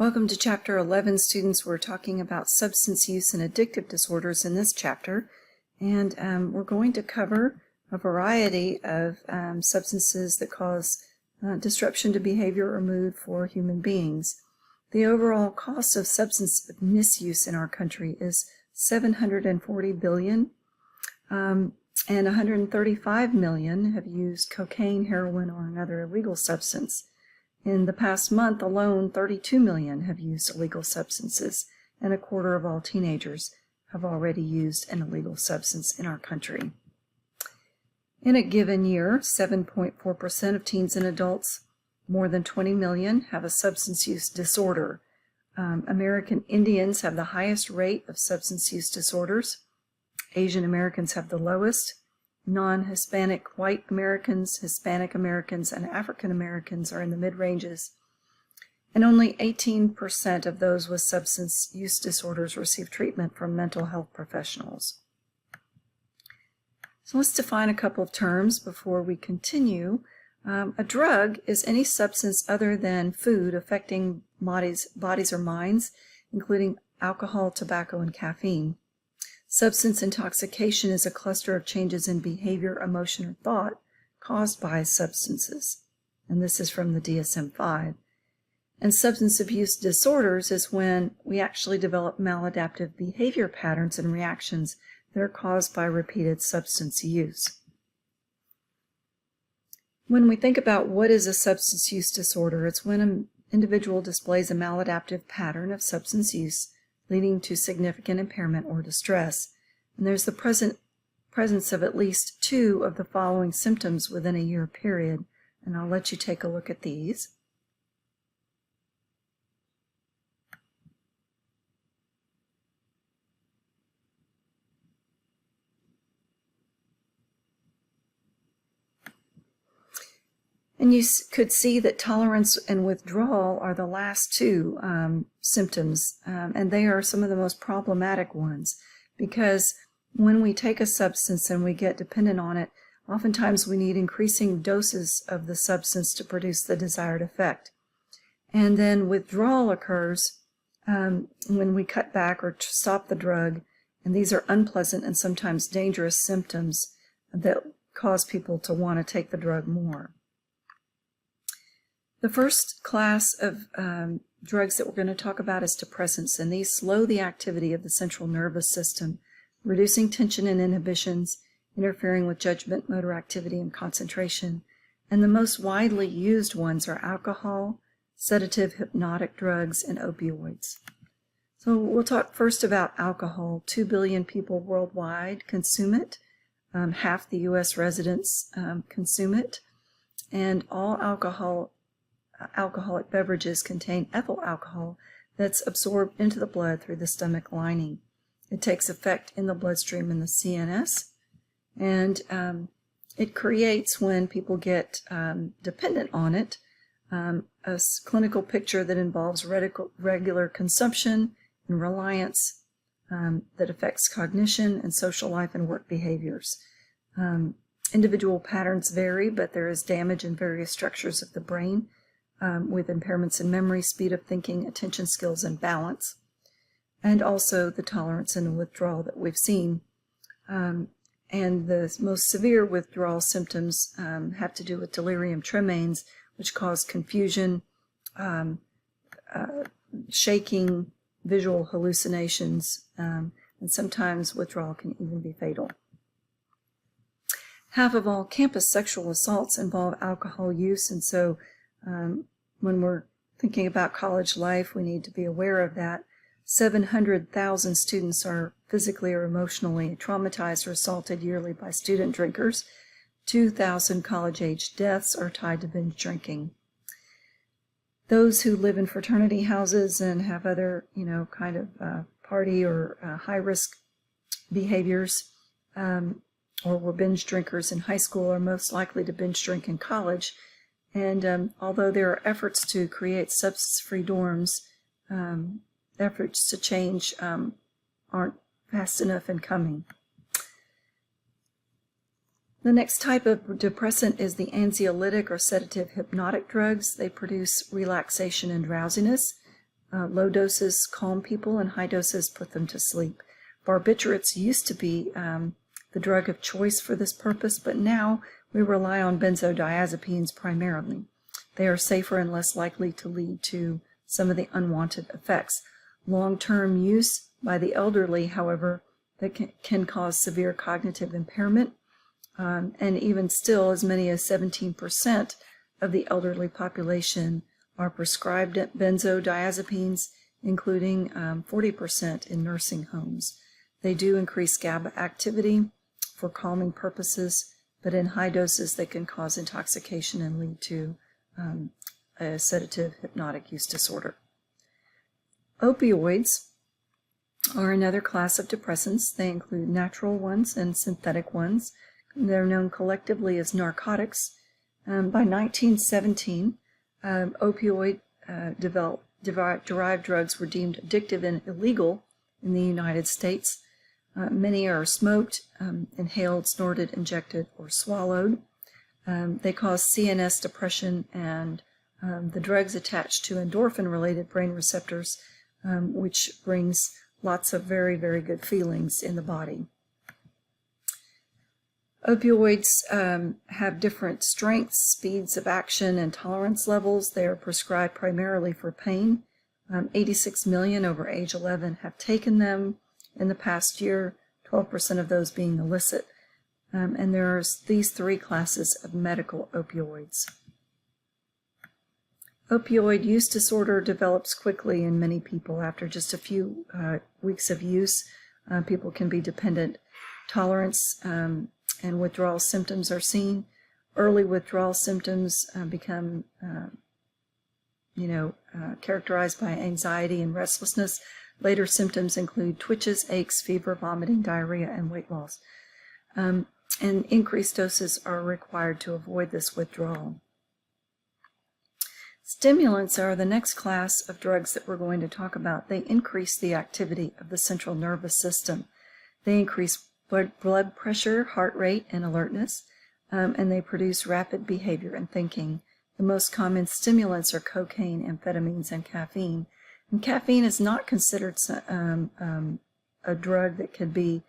Welcome to Chapter 11, students. We're talking about substance use and addictive disorders in this chapter, and we're going to cover a variety of substances that cause disruption to behavior or mood for human beings. The overall cost of substance misuse in our country is $740 billion, and 135 million have used cocaine, heroin, or another illegal substance. In the past month alone, 32 million have used illegal substances, and a quarter of all teenagers have already used an illegal substance in our country. In a given year, 7.4% of teens and adults, more than 20 million, have a substance use disorder. American Indians have the highest rate of substance use disorders. Asian Americans have the lowest. Non-Hispanic white Americans, Hispanic Americans, and African Americans are in the mid-ranges. And only 18% of those with substance use disorders receive treatment from mental health professionals. So let's define a couple of terms before we continue. A drug is any substance other than food affecting bodies or minds, including alcohol, tobacco, and caffeine. Substance intoxication is a cluster of changes in behavior, emotion, or thought caused by substances. And this is from the DSM-5. And substance abuse disorders is when we actually develop maladaptive behavior patterns and reactions that are caused by repeated substance use. When we think about what is a substance use disorder, it's when an individual displays a maladaptive pattern of substance use leading to significant impairment or distress. And there's the presence of at least two of the following symptoms within a year period. And I'll let you take a look at these. And you could see that tolerance and withdrawal are the last two symptoms, and they are some of the most problematic ones, because when we take a substance and we get dependent on it, oftentimes we need increasing doses of the substance to produce the desired effect. And then withdrawal occurs when we cut back or stop the drug, and these are unpleasant and sometimes dangerous symptoms that cause people to want to take the drug more. The first class of drugs that we're going to talk about is depressants, and these slow the activity of the central nervous system, reducing tension and inhibitions, interfering with judgment, motor activity, and concentration. And the most widely used ones are alcohol, sedative, hypnotic drugs, and opioids. So we'll talk first about alcohol. 2 billion people worldwide consume it. Half the U.S. residents consume it. And all alcoholic beverages contain ethyl alcohol that's absorbed into the blood through the stomach lining. It takes effect in the bloodstream in the CNS, and it creates, when people get dependent on it, a clinical picture that involves regular consumption and reliance that affects cognition and social life and work behaviors. Individual patterns vary, but there is damage in various structures of the brain, with impairments in memory, speed of thinking, attention skills, and balance, and also the tolerance and the withdrawal that we've seen. And the most severe withdrawal symptoms have to do with delirium tremens, which cause confusion, shaking, visual hallucinations, and sometimes withdrawal can even be fatal. Half of all campus sexual assaults involve alcohol use, and so when we're thinking about college life, we need to be aware of that. 700,000 students are physically or emotionally traumatized or assaulted yearly by student drinkers. 2,000 college-age deaths are tied to binge drinking. Those who live in fraternity houses and have other, kind of party or high-risk behaviors, or were binge drinkers in high school, are most likely to binge drink in college. And although there are efforts to create substance-free dorms, efforts to change aren't fast enough in coming. The next type of depressant is the anxiolytic or sedative hypnotic drugs. They produce relaxation and drowsiness. Low doses calm people and high doses put them to sleep. Barbiturates used to be the drug of choice for this purpose, but now we rely on benzodiazepines primarily. They are safer and less likely to lead to some of the unwanted effects. Long-term use by the elderly, however, that can cause severe cognitive impairment, and even still, as many as 17% of the elderly population are prescribed benzodiazepines, including 40% in nursing homes. They do increase GABA activity for calming purposes, but in high doses they can cause intoxication and lead to a sedative hypnotic use disorder. Opioids are another class of depressants. They include natural ones and synthetic ones. They're known collectively as narcotics. By 1917, opioid-derived drugs were deemed addictive and illegal in the United States. Many are smoked, inhaled, snorted, injected, or swallowed. They cause CNS depression, and the drugs attach to endorphin-related brain receptors, which brings lots of very, very good feelings in the body. Opioids have different strengths, speeds of action, and tolerance levels. They are prescribed primarily for pain. 86 million over age 11 have taken them in the past year, 12% of those being illicit. And there's these three classes of medical opioids. Opioid use disorder develops quickly in many people. After just a few weeks of use, people can be dependent. Tolerance and withdrawal symptoms are seen. Early withdrawal symptoms become characterized by anxiety and restlessness. Later symptoms include twitches, aches, fever, vomiting, diarrhea, and weight loss. And increased doses are required to avoid this withdrawal. Stimulants are the next class of drugs that we're going to talk about. They increase the activity of the central nervous system. They increase blood pressure, heart rate, and alertness, and they produce rapid behavior and thinking. The most common stimulants are cocaine, amphetamines, and caffeine. And caffeine is not considered a drug that could be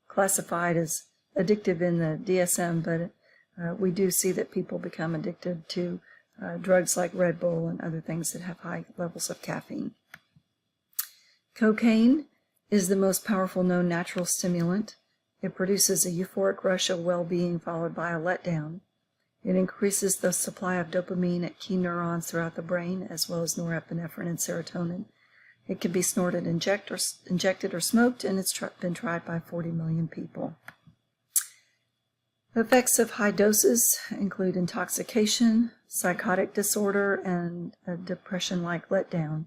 classified as addictive in the DSM, but we do see that people become addicted to drugs like Red Bull and other things that have high levels of caffeine. Cocaine is the most powerful known natural stimulant. It produces a euphoric rush of well-being followed by a letdown. It increases the supply of dopamine at key neurons throughout the brain, as well as norepinephrine and serotonin. It can be snorted, injected, or smoked, and it's been tried by 40 million people. The effects of high doses include intoxication, psychotic disorder, and a depression-like letdown.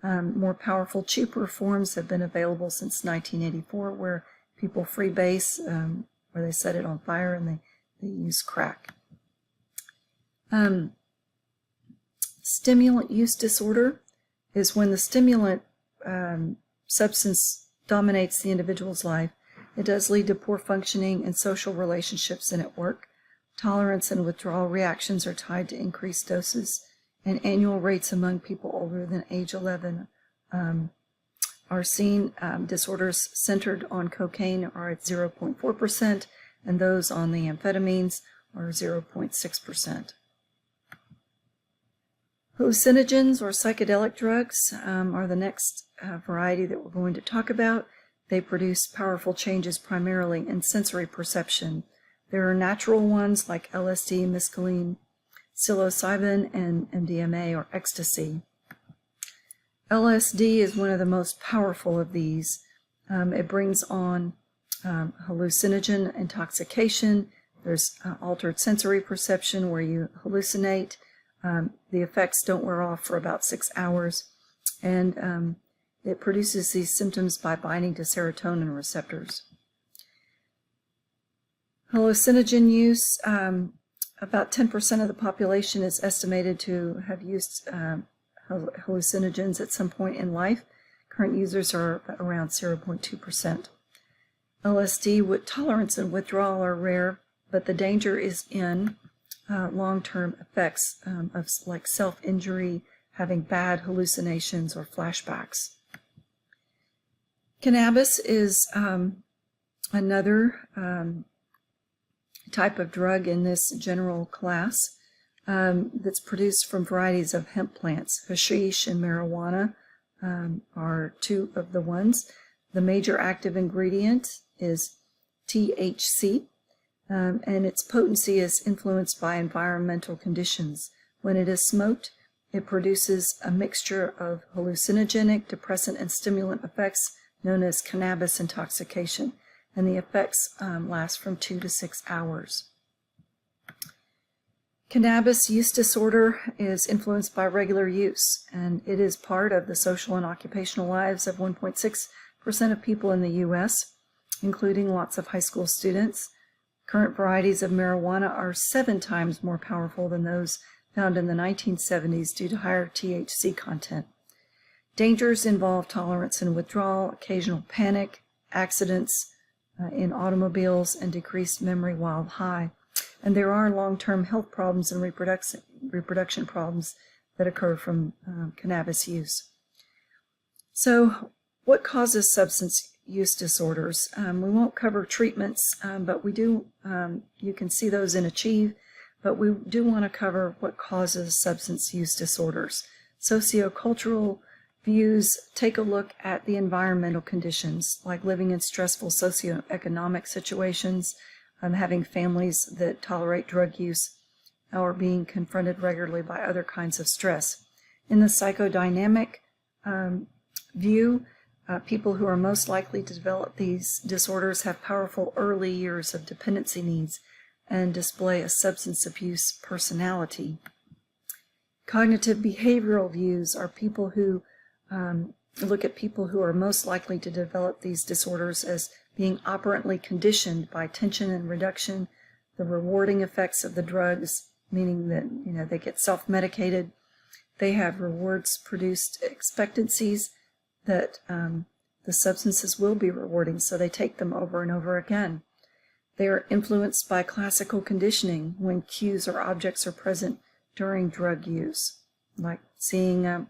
More powerful, cheaper forms have been available since 1984, where people freebase, where they set it on fire and they use crack. Stimulant use disorder is when the stimulant substance dominates the individual's life. It does lead to poor functioning in social relationships and at work. Tolerance and withdrawal reactions are tied to increased doses, and annual rates among people older than age 11 are seen. Disorders centered on cocaine are at 0.4%, and those on the amphetamines are 0.6%. Hallucinogens or psychedelic drugs are the next variety that we're going to talk about. They produce powerful changes primarily in sensory perception. There are natural ones like LSD, mescaline, psilocybin, and MDMA or ecstasy. LSD is one of the most powerful of these. It brings on hallucinogen intoxication. There's altered sensory perception where you hallucinate. The effects don't wear off for about 6 hours, and it produces these symptoms by binding to serotonin receptors. Hallucinogen use, about 10% of the population is estimated to have used hallucinogens at some point in life. Current users are around 0.2%. LSD with tolerance and withdrawal are rare, but the danger is in long-term effects of like self-injury, having bad hallucinations or flashbacks. Cannabis is another type of drug in this general class that's produced from varieties of hemp plants. Hashish and marijuana are two of the ones. The major active ingredient is THC, and its potency is influenced by environmental conditions. When it is smoked, it produces a mixture of hallucinogenic, depressant, and stimulant effects known as cannabis intoxication, and the effects last from 2 to 6 hours. Cannabis use disorder is influenced by regular use, and it is part of the social and occupational lives of 1.6% of people in the U.S., including lots of high school students. Current varieties of marijuana are 7 times more powerful than those found in the 1970s due to higher THC content. Dangers involve tolerance and withdrawal, occasional panic, accidents in automobiles, and decreased memory while high. And there are long-term health problems and reproduction problems that occur from cannabis use. So what causes substance use disorders? We won't cover treatments, but we do, you can see those in Achieve, but we do want to cover what causes substance use disorders. Sociocultural views take a look at the environmental conditions, like living in stressful socioeconomic situations, having families that tolerate drug use, or being confronted regularly by other kinds of stress. In the psychodynamic view, people who are most likely to develop these disorders have powerful early years of dependency needs and display a substance abuse personality. Cognitive behavioral views are people who look at people who are most likely to develop these disorders as being operantly conditioned by tension and reduction, the rewarding effects of the drugs, meaning that they get self-medicated. They have rewards-produced expectancies that the substances will be rewarding, so they take them over and over again. They are influenced by classical conditioning when cues or objects are present during drug use, like seeing a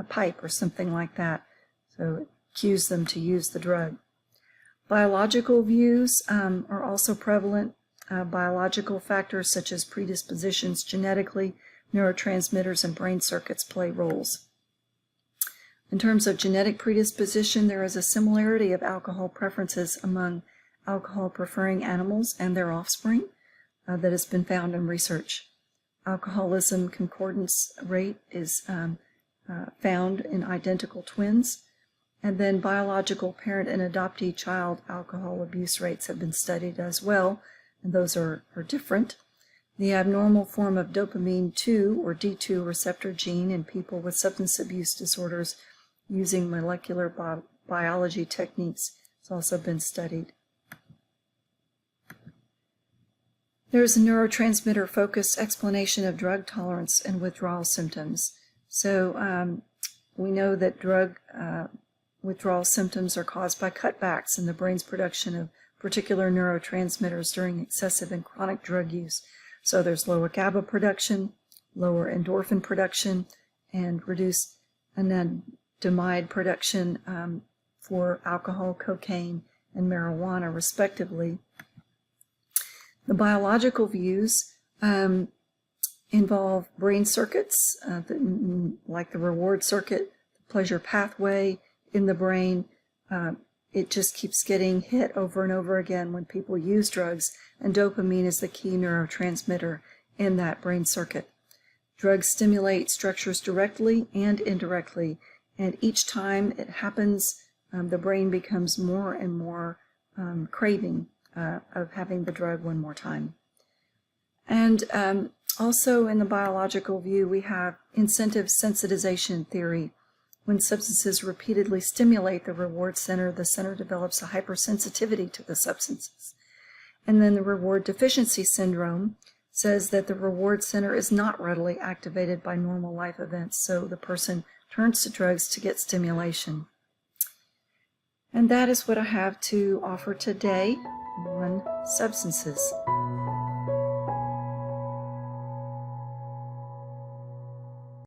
pipe or something like that. So it cues them to use the drug. Biological views are also prevalent. Biological factors such as predispositions genetically, neurotransmitters, and brain circuits play roles. In terms of genetic predisposition, there is a similarity of alcohol preferences among alcohol-preferring animals and their offspring that has been found in research. Alcoholism concordance rate is found in identical twins, and then biological parent and adoptee child alcohol abuse rates have been studied as well, and those are different. The abnormal form of dopamine 2 or D2 receptor gene in people with substance abuse disorders using molecular biology techniques has also been studied. There's a neurotransmitter-focused explanation of drug tolerance and withdrawal symptoms. So we know that drug withdrawal symptoms are caused by cutbacks in the brain's production of particular neurotransmitters during excessive and chronic drug use. So there's lower GABA production, lower endorphin production, and reduced anandamide production for alcohol, cocaine, and marijuana, respectively. The biological views involve brain circuits, like the reward circuit, the pleasure pathway in the brain. It just keeps getting hit over and over again when people use drugs, and dopamine is the key neurotransmitter in that brain circuit. Drugs stimulate structures directly and indirectly, and each time it happens, the brain becomes more and more craving of having the drug one more time. And also in the biological view, we have incentive sensitization theory. When substances repeatedly stimulate the reward center, the center develops a hypersensitivity to the substances. And then the reward deficiency syndrome says that the reward center is not readily activated by normal life events, so the person turns to drugs to get stimulation. And that is what I have to offer today on substances.